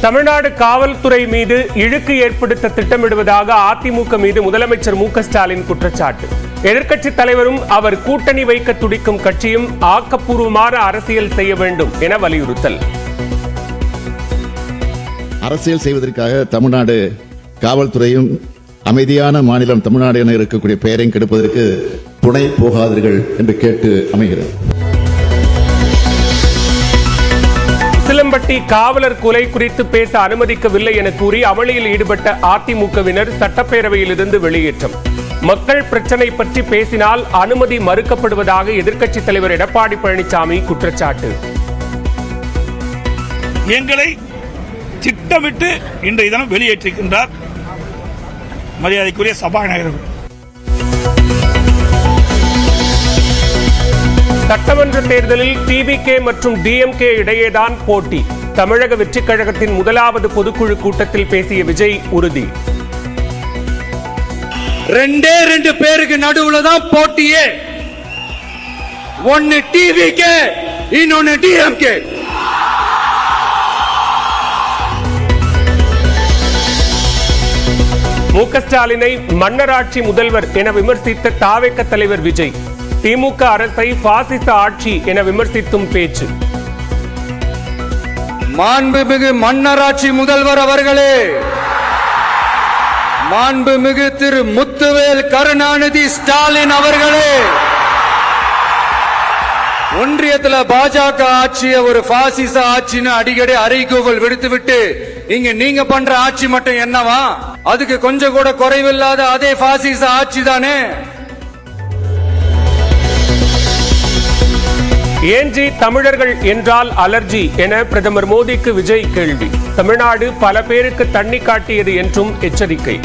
தமிழ்நாடு காவல்துறை மீது இழுக்கு ஏற்படுத்த திட்டமிடுவதாக அதிமுக மீது முதலமைச்சர் மு க ஸ்டாலின் குற்றச்சாட்டு. எதிர்க்கட்சித் தலைவரும் அவர் கூட்டணி வைக்க துடிக்கும் கட்சியும் ஆக்கப்பூர்வமான அரசியல் செய்ய வேண்டும் என வலியுறுத்தல். அரசியல் செய்வதற்காக தமிழ்நாடு காவல்துறையும் அமைதியான மாநிலம் தமிழ்நாடு என இருக்கக்கூடிய பெயரையும் கெடுப்பதற்கு துணை போகாதீர்கள் என்று கேட்டு அமைகிறது. சிலம்பட்டி காவலர் கொலை குறித்து பேச அனுமதிக்கவில்லை என கூறி அமளியில் ஈடுபட்ட அதிமுகவினர் சட்டப்பேரவையில் இருந்து வெளியேற்றம். மக்கள் பிரச்சனை பற்றி பேசினால் அனுமதி மறுக்கப்படுவதாக எதிர்க்கட்சித் தலைவர் எடப்பாடி பழனிசாமி குற்றச்சாட்டு. எங்களை திட்டமிட்டு இன்றைய தினம் வெளியேற்றிருக்கின்றார் மரியாதைக்குரிய சபாநாயகர். சட்டமன்ற தேர்தலில் டிவிகே மற்றும் டிஎம்கே இடையேதான் போட்டி. தமிழக வெற்றிக் கழகத்தின் முதலாவது பொதுக்குழு கூட்டத்தில் பேசிய விஜய் உறுதி. ரெண்டு பேருக்கு நடுவுல தான் போட்டியே. ஒன்னு டிவிகே, இன்னொன்னு டிஎம்கே. மு க ஸ்டாலினை மன்னராட்சி முதல்வர் என விமர்சித்த தாவேக தலைவர் விஜய் திமுக அரசை பாசிச ஆட்சி என விமர்சித்தும் பேச்சு. மாண்புமிகு மன்னராட்சி முதல்வர் அவர்களே, மாண்புமிகு திரு முத்துவேல் கருணாநிதி ஸ்டாலின் அவர்களே, ஒன்றியத்தில் பாஜக ஆட்சியை ஒரு பாசிச ஆட்சின்னு அடிக்கடி அறைகூவல் விடுத்துவிட்டு இங்க நீங்க பண்ற ஆட்சி மட்டும் என்னவா? அதுக்கு கொஞ்சம் கூட குறைவில்லாத அதே பாசிச ஆட்சி தானே. ஏஞ்சி தமிழர்கள் என்றால் அலர்ஜி என பிரதமர் மோடிக்கு விஜய் கேள்வி. தமிழ்நாடு பல பேருக்கு தண்ணி காட்டியது என்றும் எச்சரிக்கை.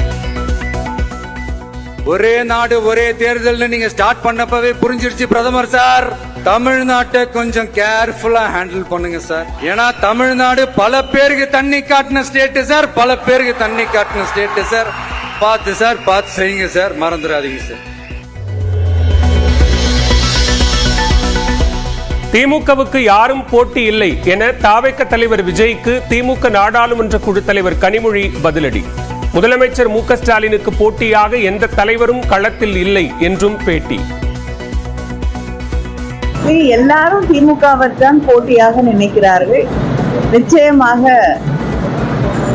ஒரே நாடு ஒரே தேர்தல் நீங்க ஸ்டார்ட் பண்ணப்பவே புரிஞ்சிருச்சு பிரதமர் சார். தமிழ்நாட்டை கொஞ்சம் கேர்ஃபுல்லா ஹேண்டில் பண்ணுங்க சார். ஏன்னா தமிழ்நாடு பல பேருக்கு தண்ணி காட்டின ஸ்டேட் சார், பல பேருக்கு தண்ணி காட்டின ஸ்டேட் சார். பார்த்து சார், பார்த்து செய்யுங்க சார், மறந்துடாதீங்க சார். திமுகவுக்கு யாரும் போட்டி இல்லை என தாவேக தலைவர் விஜய்க்கு திமுக நாடாளுமன்ற குழு தலைவர் கனிமொழி பதிலடி. முதலமைச்சர் மு க ஸ்டாலினுக்கு போட்டியாக எந்த தலைவரும் களத்தில் இல்லை என்றும் பேட்டி. எல்லாரும் திமுகவைத்தான் போட்டியாக நினைக்கிறார்கள். நிச்சயமாக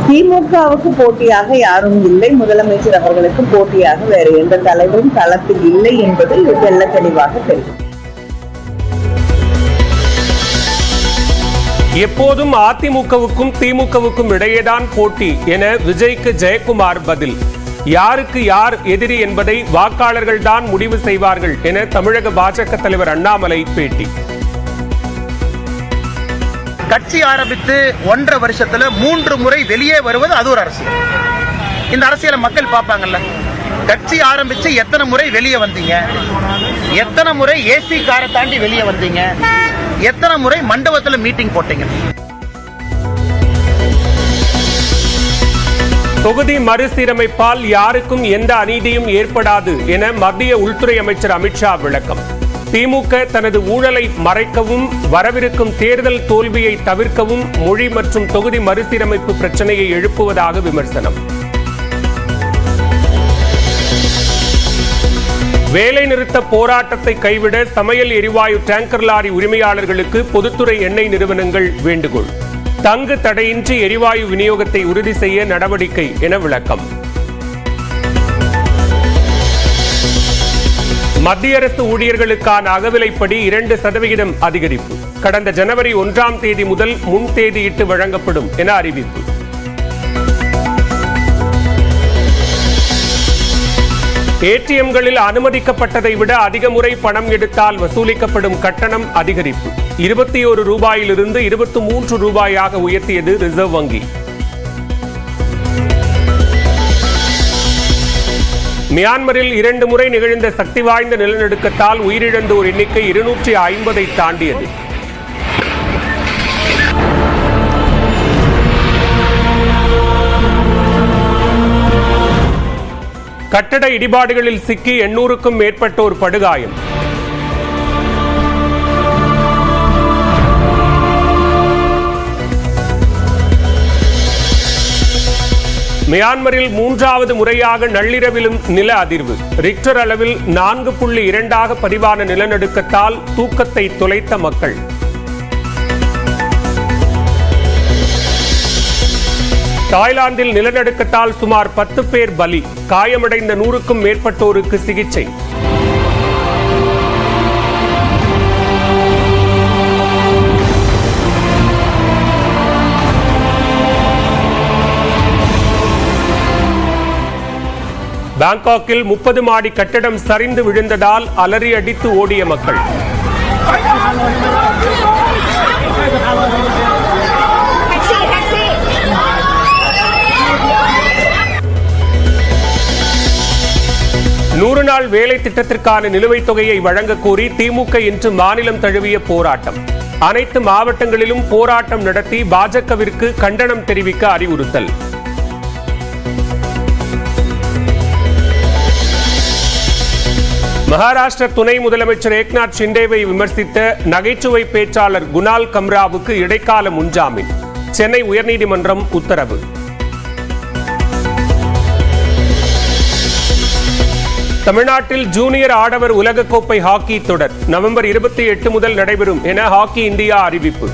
திமுகவுக்கு போட்டியாக யாரும் இல்லை. முதலமைச்சர் அவர்களுக்கு போட்டியாக வேறு எந்த தலைவரும் களத்தில் இல்லை என்பது தெள்ள தெளிவாக தெரியும். எப்போதும் அதிமுகவுக்கும் திமுகவுக்கும் இடையேதான் போட்டி என விஜய்க்கு ஜெயக்குமார் பதில். யாருக்கு யார் எதிரி என்பதை வாக்காளர்கள் தான் முடிவு செய்வார்கள் என தமிழக பாஜக தலைவர் அண்ணாமலை பேட்டி. கட்சி ஆரம்பித்து 1.5 வருஷத்துல 3 முறை வெளியே வருவது அது ஒரு அரசியல். இந்த அரசியலை மக்கள் பார்ப்பாங்கல்ல. கட்சி ஆரம்பிச்சு எத்தனை முறை வெளியே வந்தீங்க, எத்தனை முறை ஏசி காரை தாண்டி வெளியே வந்தீங்க, எத்தனை முறை மண்டபத்தில் மீட்டிங் போட்டீங்க. தொகுதி மறுசீரமைப்பால் யாருக்கும் எந்த அநீதியும் ஏற்படாது என மத்திய உள்துறை அமைச்சர் அமித்ஷா விளக்கம். திமுக தனது ஊழலை மறைக்கவும் வரவிருக்கும் தேர்தல் தோல்வியை தவிர்க்கவும் மொழி மற்றும் தொகுதி மறுசீரமைப்பு பிரச்சனையை எழுப்புவதாக விமர்சனம். வேலைநிறுத்த போராட்டத்தை கைவிட சமையல் எரிவாயு டேங்கர் லாரி உரிமையாளர்களுக்கு பொதுத்துறை எண்ணெய் நிறுவனங்கள் வேண்டுகோள். தங்கு தடையின்றி எரிவாயு விநியோகத்தை உறுதி செய்ய நடவடிக்கை என விளக்கம். மத்திய அரசு ஊழியர்களுக்கான அகவிலைப்படி 2% அதிகரிப்பு. கடந்த ஜனவரி 1ஆம் தேதி முதல் முன் தேதியிட்டு வழங்கப்படும் என அறிவிப்பு. ஏடிஎம்களில் அனுமதிக்கப்பட்டதை விட அதிக முறை பணம் எடுத்தால் வசூலிக்கப்படும் கட்டணம் அதிகரிப்பு. 21 ரூபாயிலிருந்து 23 ரூபாயாக உயர்த்தியது ரிசர்வ் வங்கி. மியான்மரில் 2 முறை நிகழ்ந்த சக்தி வாய்ந்த நிலநடுக்கத்தால் உயிரிழந்தோர் எண்ணிக்கை 250 தாண்டியது. கட்டட இடிபாடுகளில் சிக்கி 800க்கும் மேற்பட்டோர் படுகாயம். மியான்மரில் 3வது முறையாக நள்ளிரவிலும் நில அதிர்வு. ரிக்டர் அளவில் 4.2 பதிவான நிலநடுக்கத்தால் தூக்கத்தை தொலைத்த மக்கள். தாய்லாந்தில் நிலநடுக்கத்தால் சுமார் 10 பேர் பலி. காயமடைந்த 100க்கும் மேற்பட்டோருக்கு சிகிச்சை. பாங்காக்கில் 30 மாடி கட்டடம் சரிந்து விழுந்ததால் அலறி அடித்து ஓடிய மக்கள். நூறு நாள் வேலை திட்டத்திற்கான நிலுவைத் தொகையை வழங்கக் கோரி திமுக இன்று மாநிலம் தழுவிய போராட்டம். அனைத்து மாவட்டங்களிலும் போராட்டம் நடத்தி பாஜகவிற்கு கண்டனம் தெரிவிக்க அறிவுறுத்தல். மகாராஷ்டிர துணை முதலமைச்சர் ஏக்நாத் ஷிண்டேவை விமர்சித்த நகைச்சுவை பேச்சாளர் குனால் கம்ராவுக்கு இடைக்கால முன்ஜாமீன். சென்னை உயர்நீதிமன்றம் உத்தரவு. தமிழ்நாட்டில் ஜூனியர் ஆடவர் உலகக்கோப்பை ஹாக்கி தொடர் நவம்பர் 28 முதல் நடைபெறும் என ஹாக்கி இந்தியா அறிவிப்பு.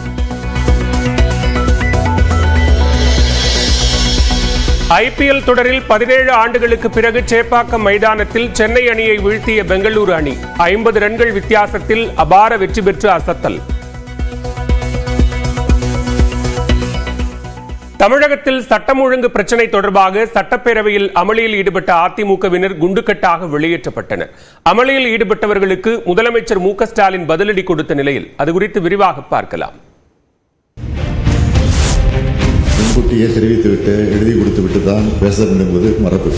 IPL தொடரில் 17 ஆண்டுகளுக்கு பிறகு சேப்பாக்கம் மைதானத்தில் சென்னை அணியை வீழ்த்திய பெங்களூரு அணி 50 ரன்கள் வித்தியாசத்தில் அபார வெற்றி பெற்று அசத்தல். தமிழகத்தில் சட்டம் ஒழுங்கு பிரச்சினை தொடர்பாக சட்டப்பேரவையில் அமளியில் ஈடுபட்ட அதிமுகவினர் குண்டுக்கட்டாக வெளியேற்றப்பட்டனர். அமளியில் ஈடுபட்டவர்களுக்கு முதலமைச்சர் மு க ஸ்டாலின் பதிலடி கொடுத்த நிலையில் அது குறித்து விரிவாக பார்க்கலாம். முன்கூட்டியே தெரிவித்துவிட்டு எழுதி கொடுத்துவிட்டு தான் பேச வேண்டும் என்பது மரபு.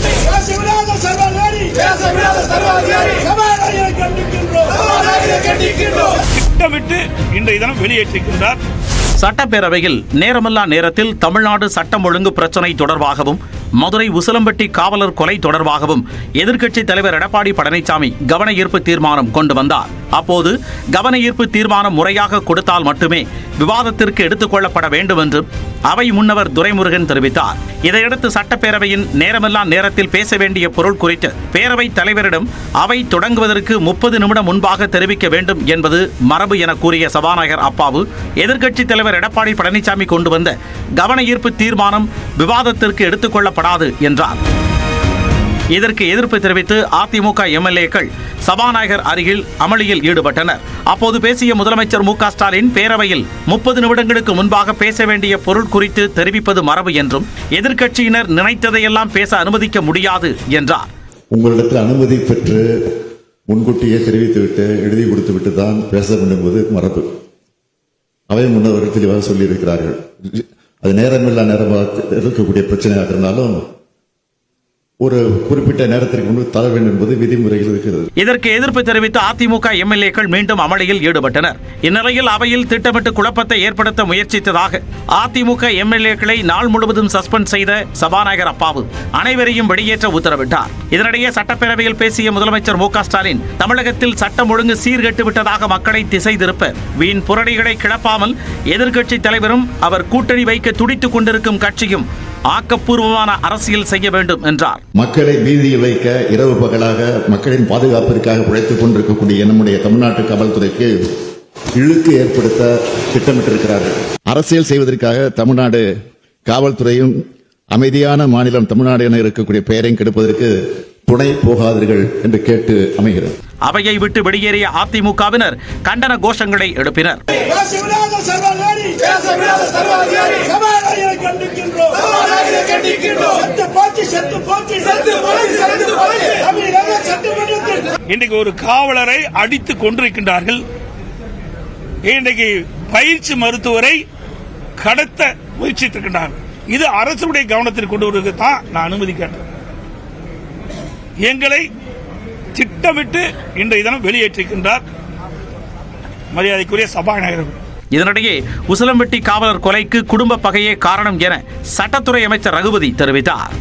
திட்டமிட்டு இன்றைய தினம் வெளியேற்றிருக்கின்றார். சட்டப்பேரவையில் நேரமில்லா நேரத்தில் தமிழ்நாடு சட்டம் ஒழுங்கு பிரச்சினை தொடர்பாகவும் மதுரை உசிலம்பட்டி காவலர் கொலை தொடர்பாகவும் எதிர்க்கட்சித் தலைவர் எடப்பாடி பழனிசாமி கவன ஈர்ப்பு தீர்மானம் கொண்டு வந்தார். அப்போது கவன ஈர்ப்பு தீர்மானம் முறையாக கொடுத்தால் மட்டுமே விவாதத்திற்கு எடுத்துக் கொள்ளப்பட வேண்டும் என்று அவை முன்னவர் துரைமுருகன் தெரிவித்தார். இதையடுத்து சட்டப்பேரவையின் நேரமில்லா நேரத்தில் பேச வேண்டிய பொருள் குறித்து பேரவைத் தலைவரிடம் அவை தொடங்குவதற்கு 30 நிமிடம் முன்பாக தெரிவிக்க வேண்டும் என்பது மரபு என கூறிய சபாநாயகர் அப்பாவு எதிர்க்கட்சித் தலைவர் எடப்பாடி பழனிசாமி கொண்டு வந்த கவன ஈர்ப்பு தீர்மானம் விவாதத்திற்கு எடுத்துக் கொள்ளப்படாது என்றார். இதற்கு எதிர்ப்பு தெரிவித்து அதிமுக எம்எல்ஏக்கள் சபாநாயகர் அருகில் அமளியில் ஈடுபட்டனர். அப்போது பேசிய முதலமைச்சர் மு க ஸ்டாலின் பேரவையில் 30 நிமிடங்களுக்கு முன்பாக பேச வேண்டிய பொருள் குறித்து தெரிவிப்பது மரபு என்றும் எதிர்க்கட்சியினர் நினைத்ததையெல்லாம் பேச அனுமதிக்க முடியாது என்றார். உங்களிடத்தில் அனுமதி பெற்று முன்கூட்டியே தெரிவித்துவிட்டு எழுதி கொடுத்துவிட்டு தான் பேச வேண்டும் என்பது மரபு. அவை முன்னவர்கள் தெளிவாக சொல்லியிருக்கிறார்கள். அது நேரமில்லா நேரமாக இருக்கக்கூடிய பிரச்சனையாக இருந்தாலும் ஒரு குறிப்பிட்ட நேரத்திற்கு முன்பு தர வேண்டும் என்பது விதிமுறையில் இருக்கிறது. இதற்கு எதிர்ப்பு தெரிவித்து அதிமுக எம்எல்ஏக்கள் மீண்டும் அமளியில் ஈடுபட்டனர். இந்நிலையில் அவையில் திட்டமிட்டு குழப்பத்தை ஏற்படுத்த முயற்சித்ததாக அதிமுக எம்எல்ஏக்களை நாள் முழுவதும் சஸ்பெண்ட் செய்த சபாநாயகர் அப்பாவு அனைவரையும் வெளியேற்ற உத்தரவிட்டார். இதனிடையே சட்டப்பேரவையில் பேசிய முதலமைச்சர் மு க ஸ்டாலின் தமிழகத்தில் சட்டம் ஒழுங்கு சீர்கெட்டு விட்டதாக மக்களை திசை திருப்ப வீண் புரடிகளை கிளப்பாமல் எதிர்க்கட்சித் தலைவரும் அவர் கூட்டணி வைக்க துடித்துக் கொண்டிருக்கும் கட்சியும் ஆக்கப்பூர்வமான அரசியல் செய்ய வேண்டும் என்றார். மக்களை பீதியில் வைக்க இரவு பகலாக மக்களின் பாதுகாப்பிற்காக உழைத்துக் கொண்டிருக்கக்கூடிய நம்முடைய தமிழ்நாட்டு காவல்துறைக்கு இழுக்கு ஏற்படுத்த திட்டமிட்டிருக்கிறார்கள். அரசியல் செய்வதற்காக தமிழ்நாடு காவல்துறையும் அமைதியான மாநிலம் தமிழ்நாடு என இருக்கக்கூடிய பெயரையும் கெடுப்பதற்கு துணை போகாதீர்கள் என்று கேட்டு அமைகிறது. அவையை விட்டு வெளியேறிய அதிமுகவினர் கண்டன கோஷங்களை எழுப்பினர். இன்றைக்கு ஒரு காவலரை அடித்துக் கொண்டிருக்கின்றார்கள். இன்றைக்கு பயிற்சி மருத்துவரை கடத்த முயற்சித்திருக்கின்றார்கள். இது அரசுடைய கவனத்திற்கு கொண்டு வருவதற்கு தான் நான் அனுமதி கேட்டேன். எங்களை திட்டமிட்டு இன்றைய தினம் வெளியேற்றிருக்கின்றார் மரியாதைக்குரிய சபாநாயகர். இதனிடையே உசிலம்பட்டி காவலர் கொலைக்கு குடும்ப பகையே காரணம் என சட்டத்துறை அமைச்சர் ரகுபதி தெரிவித்தார்.